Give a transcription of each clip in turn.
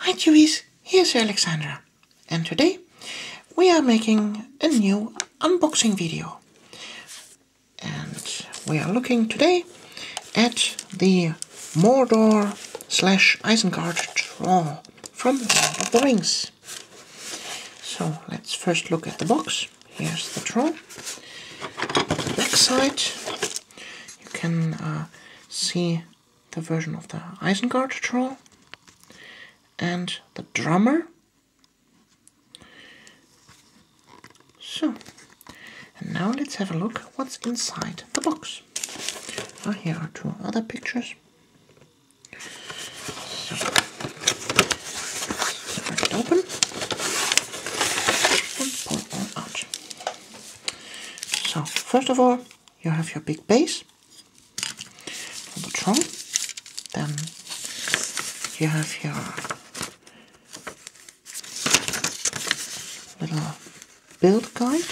Hi Jewies, here's Alexandra, and today we are making a new unboxing video. And we are looking today at the Mordor / Isengart troll from Lord of the Rings. So let's first look at the box. Here's the troll. The back side, you can see the version of the Isengart troll and the drummer. So, and now let's have a look what's inside the box. Here are two other pictures. So, spread it open and pull it all out. So, first of all, you have your big base for the troll. Then you have your little build guide,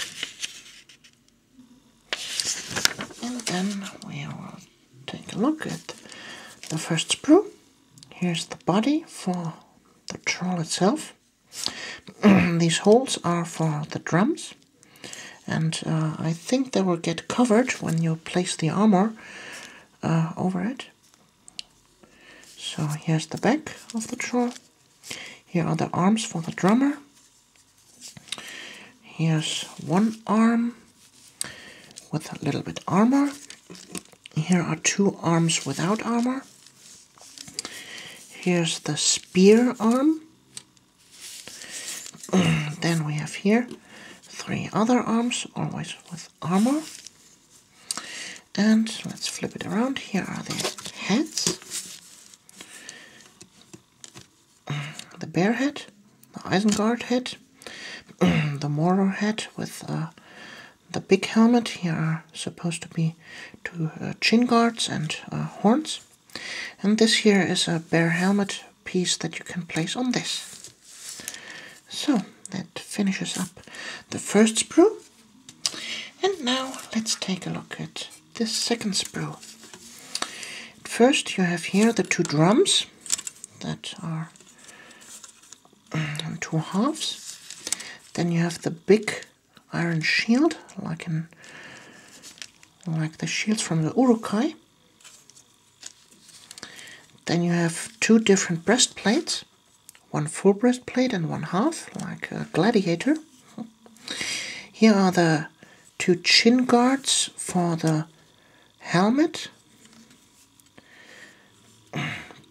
and then we will take a look at the first sprue. Here's the body for the troll itself. These holes are for the drums, and I think they will get covered when you place the armor over it. So here's the back of the troll. Here are the arms for the drummer. Here's one arm with a little bit armor. Here are two arms without armor. Here's the spear arm. Then we have here three other arms, always with armor. And let's flip it around. Here are the heads. The bear head, the Isengart head, the Mordor head with the big helmet. Here are supposed to be two chin guards and horns. And this here is a bear helmet piece that you can place on this. So that finishes up the first sprue. And now let's take a look at this second sprue. First you have here the two drums that are in two halves. Then you have the big iron shield, like the shields from the Urukai. Then you have two different breastplates, one full breastplate and one half, like a gladiator. Here are the two chin guards for the helmet.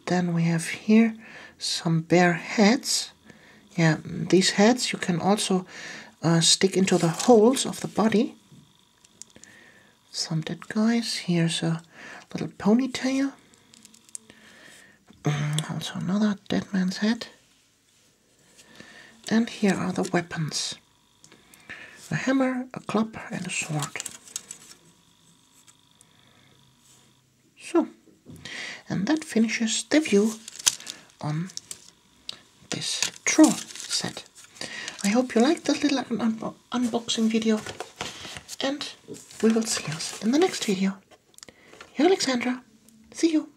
Then we have here some bear heads. Yeah, these heads you can also stick into the holes of the body. Some dead guys. Here's a little ponytail. Also another dead man's head. And here are the weapons. A hammer, a club and a sword. So, and that finishes the view on this troll set. I hope you liked this little unboxing video, and we will see us in the next video. You're Alexandra. See you.